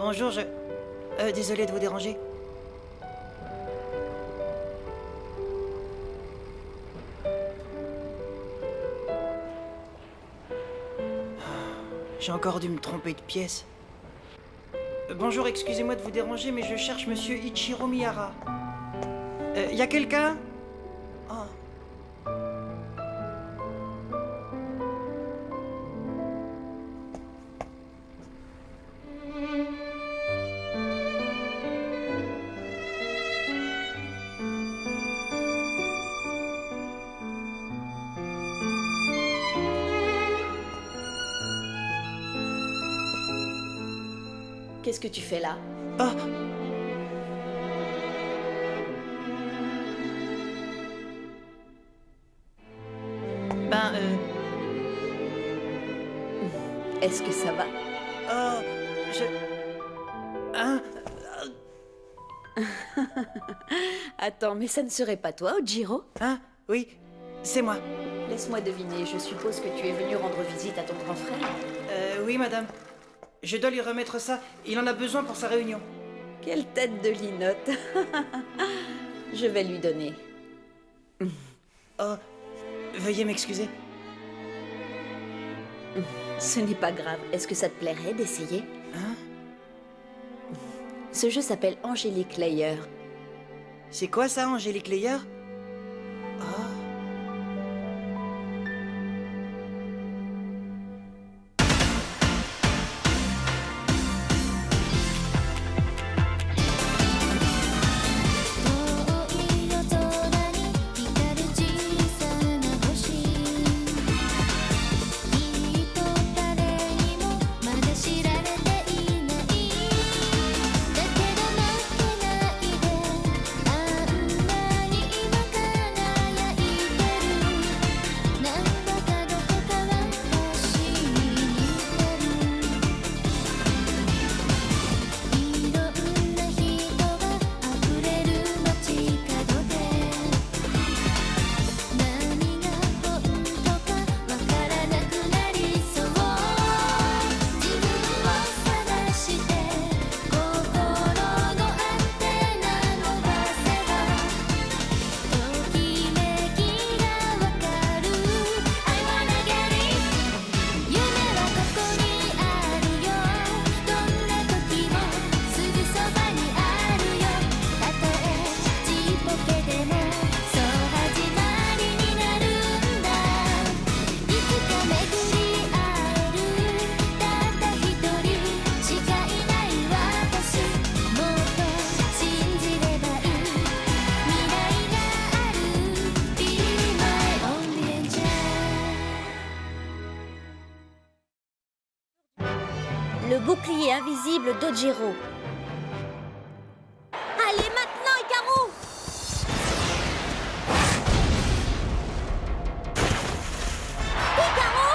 Bonjour, désolé de vous déranger. J'ai encore dû me tromper de pièce. Bonjour, excusez-moi de vous déranger, mais je cherche monsieur Ichiro Miyara. Y a quelqu'un? Oh. Qu'est-ce que tu fais là? Oh. Ben, Est-ce que ça va? Oh, Hein? Attends, mais ça ne serait pas toi, Ojiro? Hein? Oui, c'est moi. Laisse-moi deviner, je suppose que tu es venu rendre visite à ton grand frère? Oui, madame. Je dois lui remettre ça. Il en a besoin pour sa réunion. Quelle tête de linotte. Je vais lui donner. Oh, veuillez m'excuser. Ce n'est pas grave. Est-ce que ça te plairait d'essayer? Hein? Ce jeu s'appelle Angélique Layer. C'est quoi ça, Angélique Layer? Oh. Le bouclier invisible d'Ojiro. Allez, maintenant, Hikaru! Hikaru!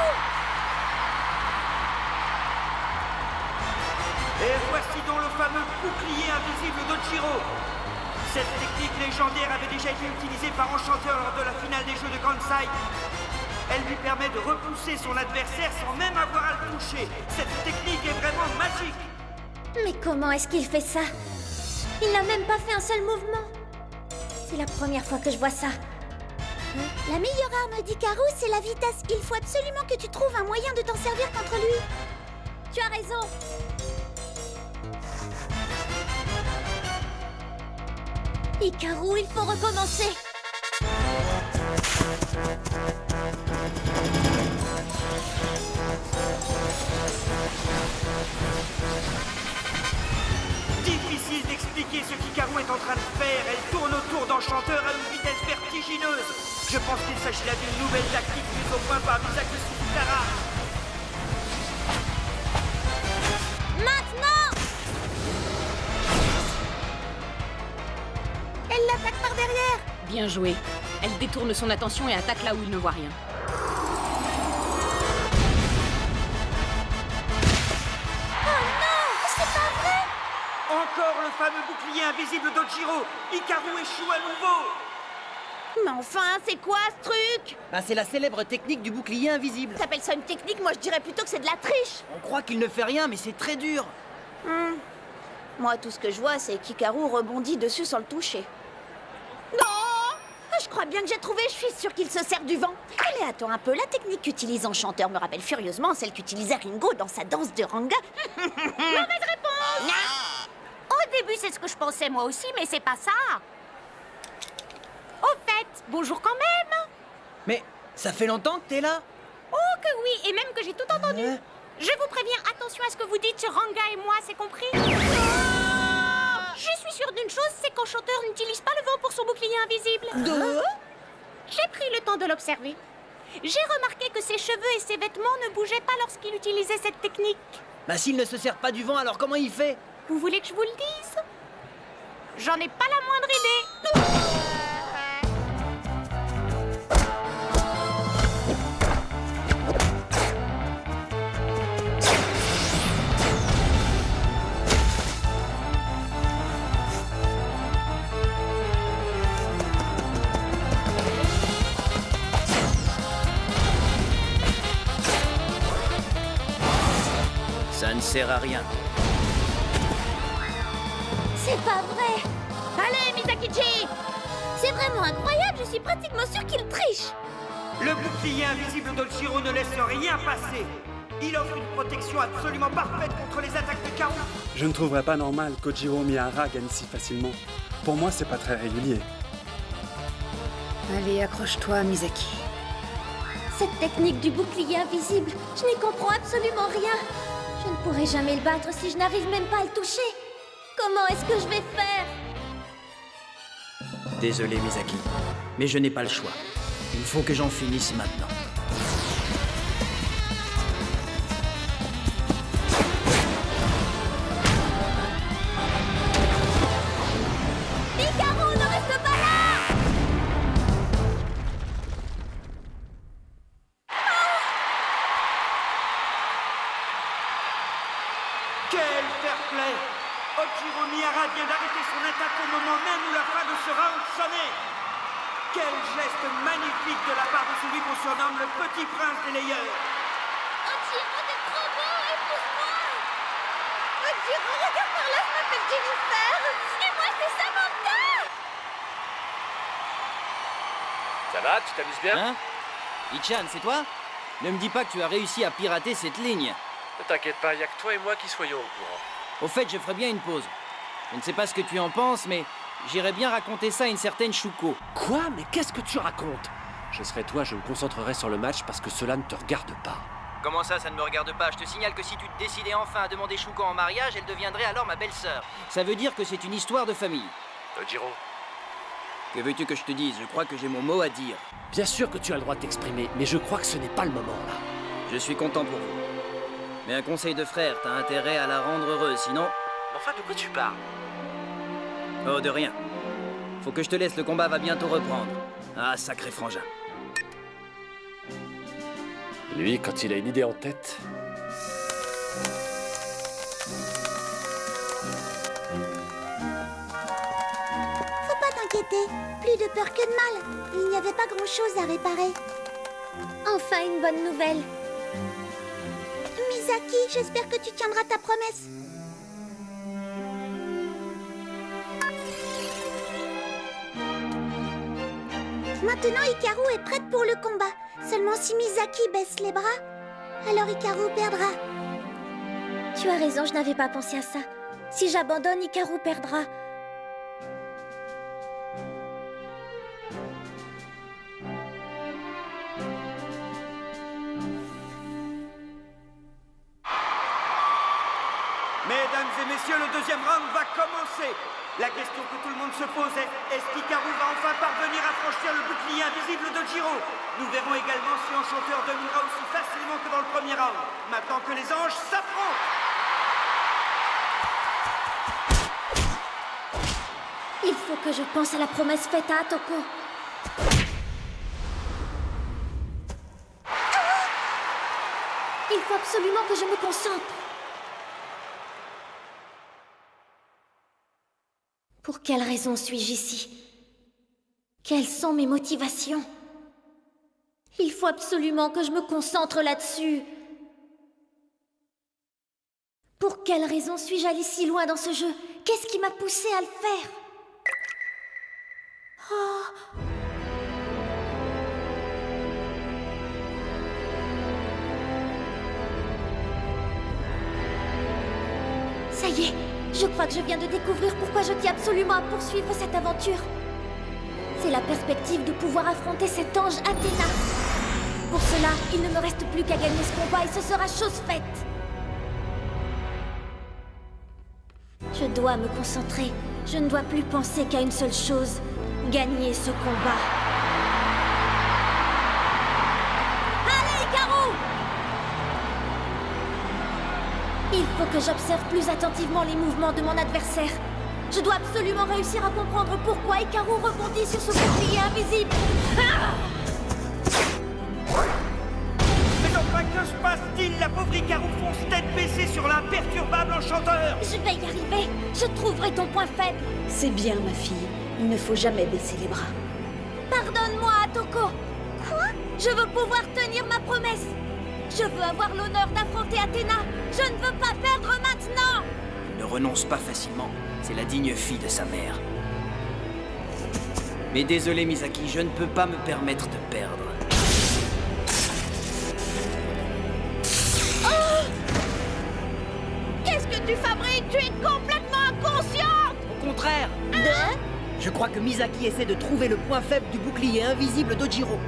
Et voici donc le fameux bouclier invisible d'Ojiro. Cette technique légendaire avait déjà été utilisée par Enchanteur lors de la finale des Jeux de Kansai. Elle lui permet de repousser son adversaire sans même avoir à le toucher. Cette technique est vraiment magique. Mais comment est-ce qu'il fait ça? Il n'a même pas fait un seul mouvement. C'est la première fois que je vois ça. La meilleure arme d'Hikaru, c'est la vitesse. Il faut absolument que tu trouves un moyen de t'en servir contre lui. Tu as raison. Hikaru, il faut recommencer. Difficile d'expliquer ce qu'Hikaru est en train de faire. Elle tourne autour d'Enchanteur à une vitesse vertigineuse. Je pense qu'il s'agit là d'une nouvelle tactique mise au point par Misaki Suzuhara. Maintenant! Elle l'attaque par derrière. Bien joué. Elle détourne son attention et attaque là où il ne voit rien. Encore le fameux bouclier invisible d'Ojiro. Hikaru échoue à nouveau. Mais enfin, c'est quoi ce truc? Ben, c'est la célèbre technique du bouclier invisible. T'appelles ça une technique? Moi, je dirais plutôt que c'est de la triche. On croit qu'il ne fait rien, mais c'est très dur. Moi, tout ce que je vois, c'est qu'Hikaru rebondit dessus sans le toucher. Non! Je crois bien que j'ai trouvé, je suis sûre qu'il se sert du vent. Mais attends un peu, la technique qu'utilise Enchanteur me rappelle furieusement celle qu'utilisait Ringo dans sa danse de Ranga. Mauvaise réponse! Au début, c'est ce que je pensais moi aussi, mais c'est pas ça. Au fait, bonjour quand même. Mais ça fait longtemps que t'es là? Oh que oui, et même que j'ai tout entendu. Je vous préviens, attention à ce que vous dites sur Ranga et moi, c'est compris? Je suis sûre d'une chose, c'est qu'Enchanteur n'utilise pas le vent pour son bouclier invisible. J'ai pris le temps de l'observer. J'ai remarqué que ses cheveux et ses vêtements ne bougeaient pas lorsqu'il utilisait cette technique. Bah s'il ne se sert pas du vent, alors comment il fait? Vous voulez que je vous le dise? J'en ai pas la moindre idée. Ça ne sert à rien. C'est pas vrai. Allez, Misakichi! C'est vraiment incroyable, je suis pratiquement sûre qu'il triche. Le bouclier invisible d'Ochiro ne laisse rien passer. Il offre une protection absolument parfaite contre les attaques de Karu. Je ne trouverais pas normal qu'Ojiro Mihara gagne si facilement. Pour moi, c'est pas très régulier. Allez, accroche-toi, Misaki. Cette technique du bouclier invisible, je n'y comprends absolument rien. Je ne pourrai jamais le battre si je n'arrive même pas à le toucher. Comment est-ce que je vais faire? Désolé, Misaki, mais je n'ai pas le choix. Il faut que j'en finisse maintenant. Hikaru, ne reste pas là! Quel fair play! Ojiro Mihara vient d'arrêter son attaque au moment même où la fin de ce round sonnait. Quel geste magnifique de la part de celui qu'on surnomme le petit prince des layers. Ojiro, t'es trop beau, épouse-moi! Ojiro, regarde par là, je m'appelle Jennifer! Et moi, c'est Samantha! Ça va, tu t'amuses bien? Hein? Ichan, c'est toi? Ne me dis pas que tu as réussi à pirater cette ligne. Ne t'inquiète pas, y a que toi et moi qui soyons au courant. Au fait, je ferais bien une pause. Je ne sais pas ce que tu en penses, mais j'irais bien raconter ça à une certaine Shuko. Quoi? Mais qu'est-ce que tu racontes? Je serais toi, je me concentrerai sur le match parce que cela ne te regarde pas. Comment ça ne me regarde pas? Je te signale que si tu te décidais enfin à demander Shuko en mariage, elle deviendrait alors ma belle-sœur. Ça veut dire que c'est une histoire de famille. Ojiro, Que veux-tu que je te dise? Je crois que j'ai mon mot à dire. bien sûr que tu as le droit de t'exprimer, mais je crois que ce n'est pas le moment là. Je suis content pour vous. Mais un conseil de frère, t'as intérêt à la rendre heureuse, sinon... Enfin, de quoi tu parles? Oh, de rien. Faut que je te laisse, le combat va bientôt reprendre. Ah, sacré frangin. Lui, quand il a une idée en tête... Faut pas t'inquiéter, plus de peur que de mal. Il n'y avait pas grand-chose à réparer. Enfin, une bonne nouvelle. Misaki, j'espère que tu tiendras ta promesse. Maintenant, Hikaru est prête pour le combat. Seulement si Misaki baisse les bras, alors Hikaru perdra. Tu as raison, je n'avais pas pensé à ça. Si j'abandonne, Hikaru perdra. Mesdames et messieurs, le deuxième round va commencer. La question que tout le monde se pose est-ce qu'Hikaru va enfin parvenir à franchir le bouclier invisible d'Ojiro? Nous verrons également si Enchanteur dominera aussi facilement que dans le premier round. Maintenant que les anges s'affrontent. Il faut que je pense à la promesse faite à Atoko. Il faut absolument que je me concentre. Pour quelle raison suis-je ici? Quelles sont mes motivations? Il faut absolument que je me concentre là-dessus. Pour quelle raison suis-je allée si loin dans ce jeu? qu'est-ce qui m'a poussé à le faire? Oh. Ça y est, je crois que je viens de découvrir pourquoi je tiens absolument à poursuivre cette aventure. C'est la perspective de pouvoir affronter cet ange Athéna. Pour cela, il ne me reste plus qu'à gagner ce combat et ce sera chose faite. Je dois me concentrer. Je ne dois plus penser qu'à une seule chose, gagner ce combat. Allez, Ikaru! Il faut que j'observe plus attentivement les mouvements de mon adversaire. Je dois absolument réussir à comprendre pourquoi Ikaru rebondit sur ce bouclier invisible. Ah! Mais enfin, que se passe-t-il? La pauvre Ikaru fonce tête baissée sur l'imperturbable enchanteur. Je vais y arriver. Je trouverai ton point faible. C'est bien, ma fille. Il ne faut jamais baisser les bras. Pardonne-moi, Atoko. Quoi? Je veux pouvoir tenir ma promesse. Je veux avoir l'honneur d'affronter Athéna. Je ne veux pas perdre maintenant. Il ne renonce pas facilement. C'est la digne fille de sa mère. Mais désolé, Misaki, je ne peux pas me permettre de perdre. Qu'est-ce que tu fabriques? Tu es complètement inconsciente! Au contraire. Je crois que Misaki essaie de trouver le point faible du bouclier invisible d'Ojiro.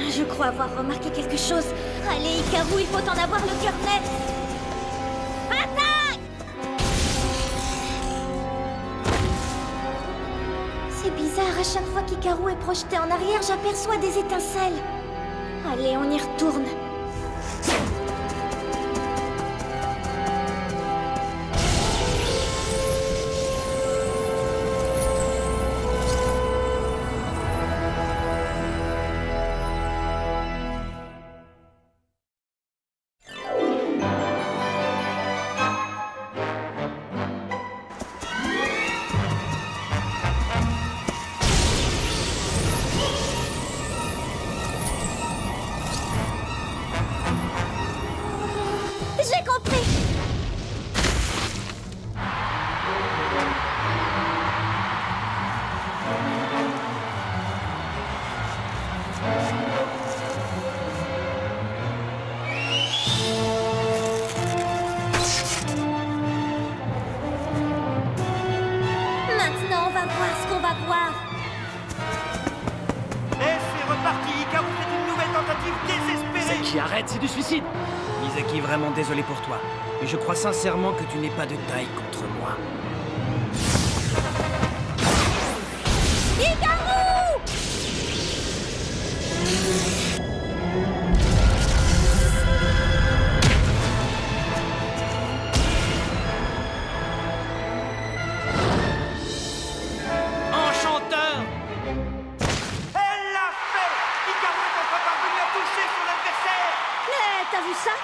Je crois avoir remarqué quelque chose. Allez, Ikaru, il faut en avoir le cœur net. Attaque! C'est bizarre, à chaque fois qu'Ikaru est projeté en arrière, j'aperçois des étincelles. Allez, on y retourne. J'ai compris. Maintenant, on va voir ce qu'on va voir. Et c'est reparti. Ikaru fait une nouvelle tentative désespérée. Misaki, arrête, c'est du suicide. Misaki, vraiment désolé pour toi. Mais je crois sincèrement que tu n'es pas de taille contre moi. Enchanteur! Elle l'a fait. Ikaru est enfin parvenu à toucher son adversaire. Mais t'as vu ça?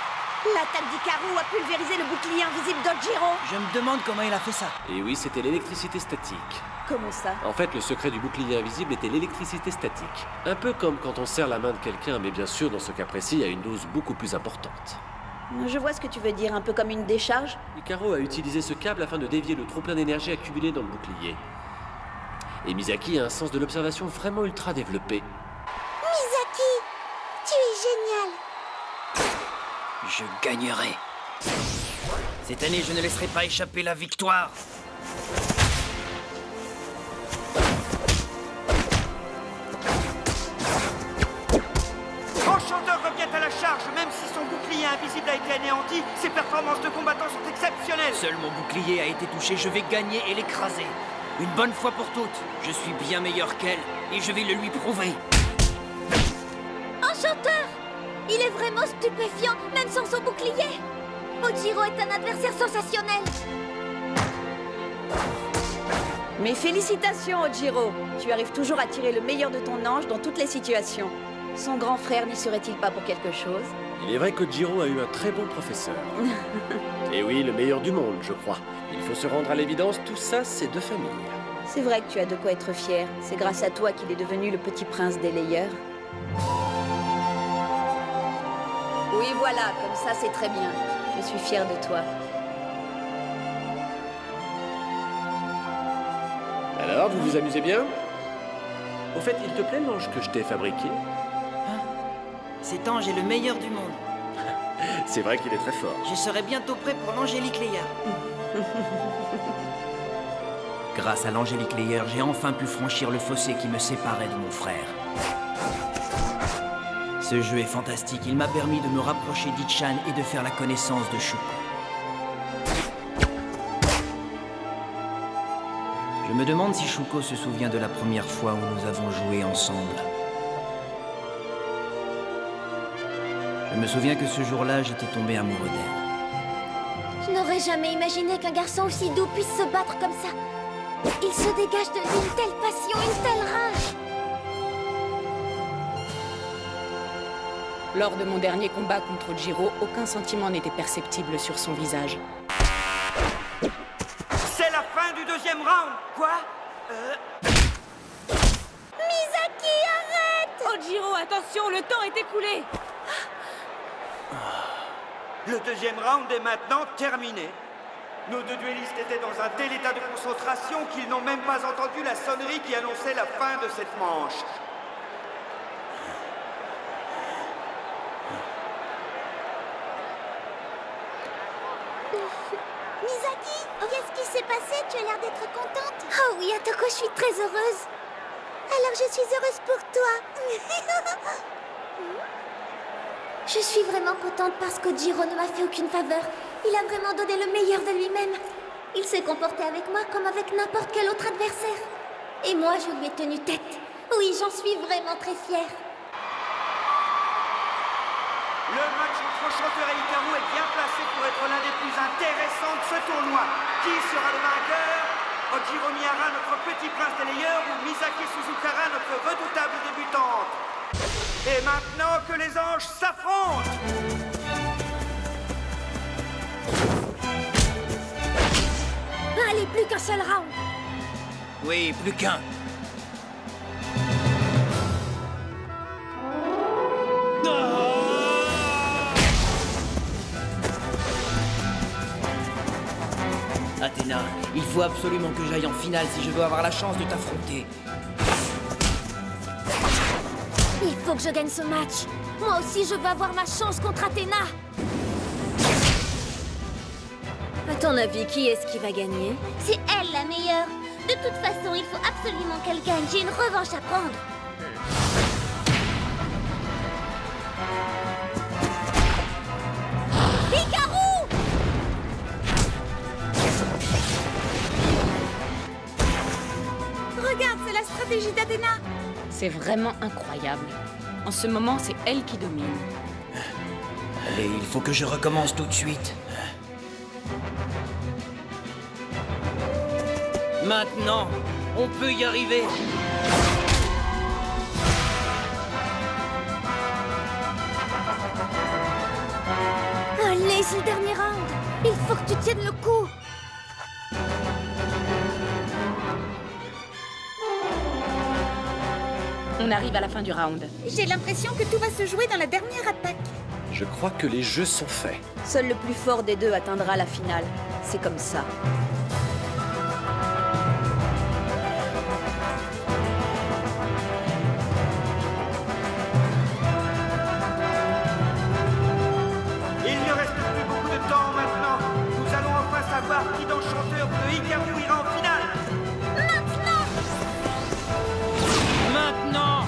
L'attaque d'Ikaru a pulvérisé le bouclier invisible d'Ojiro. Je me demande comment il a fait ça. Et oui, c'était l'électricité statique. Comment ça? En fait, le secret du bouclier invisible était l'électricité statique. Un peu comme quand on serre la main de quelqu'un, mais bien sûr, dans ce cas précis, à une dose beaucoup plus importante. Je vois ce que tu veux dire, un peu comme une décharge. Ikaru a utilisé ce câble afin de dévier le trop-plein d'énergie accumulé dans le bouclier. Et Misaki a un sens de l'observation vraiment ultra développé. Misaki, tu es génial. Je gagnerai. Cette année, je ne laisserai pas échapper la victoire. Enchanteur revient à la charge. Même si son bouclier invisible a été anéanti, ses performances de combattant sont exceptionnelles. Seul mon bouclier a été touché, je vais gagner et l'écraser. Une bonne fois pour toutes, je suis bien meilleur qu'elle et je vais le lui prouver. Enchanteur! Il est vraiment stupéfiant, même sans son bouclier. Ojiro est un adversaire sensationnel. Mes félicitations, Ojiro. Tu arrives toujours à tirer le meilleur de ton ange dans toutes les situations. Son grand frère n'y serait-il pas pour quelque chose? Il est vrai qu'Ojiro a eu un très bon professeur. Et oui, le meilleur du monde, je crois. Il faut se rendre à l'évidence, tout ça, c'est de famille. C'est vrai que tu as de quoi être fier. C'est grâce à toi qu'il est devenu le petit prince des layers. Oui, voilà, comme ça c'est très bien. Je suis fière de toi. Alors, vous vous amusez bien? Au fait, il te plaît l'ange que je t'ai fabriqué? Cet ange est le meilleur du monde. C'est vrai qu'il est très fort. Je serai bientôt prêt pour l'Angélique Léa. Grâce à l'Angélique Léa, j'ai enfin pu franchir le fossé qui me séparait de mon frère. Ce jeu est fantastique. Il m'a permis de me rapprocher d'Ichan et de faire la connaissance de Shuko. Je me demande si Shuko se souvient de la première fois où nous avons joué ensemble. Je me souviens que ce jour-là, j'étais tombé amoureux d'elle. Je n'aurais jamais imaginé qu'un garçon aussi doux puisse se battre comme ça. Il se dégage de lui une telle passion, une telle rage. Lors de mon dernier combat contre Jiro, aucun sentiment n'était perceptible sur son visage. C'est la fin du deuxième round. Quoi? Misaki, arrête! Oh Jiro, attention, le temps est écoulé! Le deuxième round est maintenant terminé. Nos deux duellistes étaient dans un tel état de concentration qu'ils n'ont même pas entendu la sonnerie qui annonçait la fin de cette manche. Misaki, qu'est-ce qui s'est passé? Tu as l'air d'être contente. Oh oui, Atoko, je suis très heureuse. Alors je suis heureuse pour toi. Je suis vraiment contente parce que Jiro ne m'a fait aucune faveur. Il a vraiment donné le meilleur de lui-même. Il s'est comporté avec moi comme avec n'importe quel autre adversaire. Et moi, je lui ai tenu tête. Oui, j'en suis vraiment très fière. Le match entre Enchanteur et Hikaru est bien placé pour être l'un des plus intéressants de ce tournoi. Qui sera le vainqueur? Ojiro Miyara, notre petit prince délayeur, ou Misaki Suzukara, notre redoutable débutante? Et maintenant que les anges s'affrontent! Allez, plus qu'un seul round. Oui, plus qu'un. Athéna, il faut absolument que j'aille en finale si je veux avoir la chance de t'affronter. Il faut que je gagne ce match. Moi aussi, je veux avoir ma chance contre Athéna. À ton avis, qui est-ce qui va gagner? C'est elle la meilleure. De toute façon, il faut absolument qu'elle gagne. J'ai une revanche à prendre. Hikaru! Regarde, c'est la stratégie d'Athéna. C'est vraiment incroyable. En ce moment, c'est elle qui domine. Allez, il faut que je recommence tout de suite. Maintenant, on peut y arriver. Allez, c'est le dernier round. Il faut que tu tiennes le coup. On arrive à la fin du round. J'ai l'impression que tout va se jouer dans la dernière attaque. Je crois que les jeux sont faits. Seul le plus fort des deux atteindra la finale. C'est comme ça. Il ne reste plus beaucoup de temps maintenant. Nous allons enfin savoir qui d'Enchanteur de Hikaru ira en finale. Maintenant!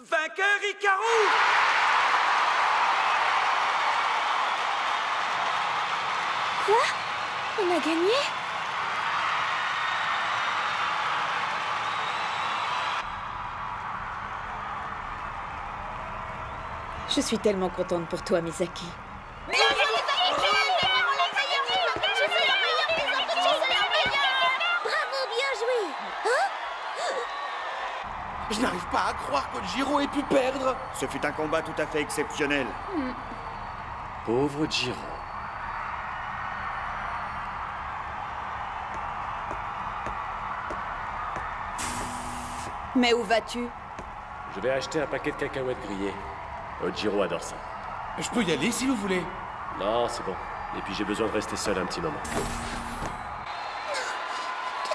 Vainqueur Hikaru! Quoi? On a gagné? Je suis tellement contente pour toi, Misaki. Bravo, bien joué. Hein? pas à croire que Jiro ait pu perdre. Ce fut un combat tout à fait exceptionnel. Pauvre Jiro. Mais où vas-tu? Je vais acheter un paquet de cacahuètes grillées. Jiro adore ça. Je peux y aller si vous voulez. Non, c'est bon. Et puis j'ai besoin de rester seul un petit moment. Tu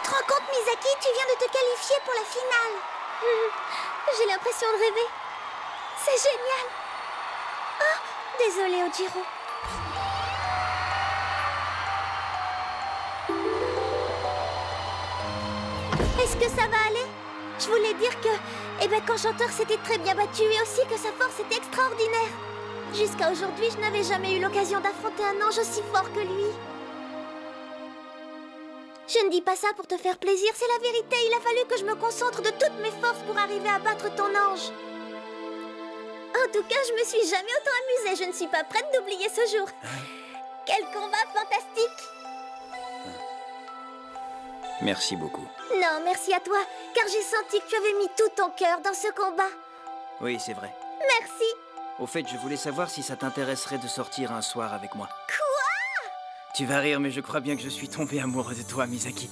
te rends compte, Misaki, tu viens de te qualifier pour la finale. J'ai l'impression de rêver. C'est génial. Oh, désolée, Ojiro. Est-ce que ça va aller? Je voulais dire que, qu'Enchanteur s'était très bien battu et aussi que sa force était extraordinaire. Jusqu'à aujourd'hui, je n'avais jamais eu l'occasion d'affronter un ange aussi fort que lui. Je ne dis pas ça pour te faire plaisir, c'est la vérité. Il a fallu que je me concentre de toutes mes forces pour arriver à battre ton ange. En tout cas, je me suis jamais autant amusée. Je ne suis pas prête d'oublier ce jour. Quel combat fantastique! Merci beaucoup. Non, merci à toi, car j'ai senti que tu avais mis tout ton cœur dans ce combat. Oui, c'est vrai. Merci. Au fait, je voulais savoir si ça t'intéresserait de sortir un soir avec moi. Quoi? Tu vas rire, mais je crois bien que je suis tombé amoureux de toi, Misaki.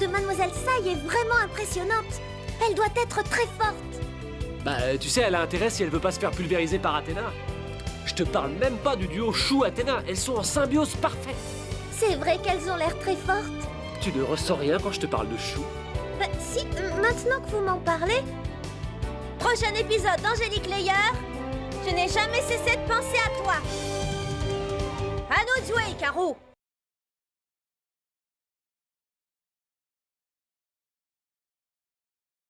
Mademoiselle Sai est vraiment impressionnante. Elle doit être très forte. Bah, tu sais, elle a intérêt si elle veut pas se faire pulvériser par Athéna. Je te parle même pas du duo Chou-Athéna. Elles sont en symbiose parfaite. C'est vrai qu'elles ont l'air très fortes. Tu ne ressens rien quand je te parle de Chou? Bah si, maintenant que vous m'en parlez. Prochain épisode d'Angélique Layer. Je n'ai jamais cessé de penser à toi. À nous de jouer, Caro.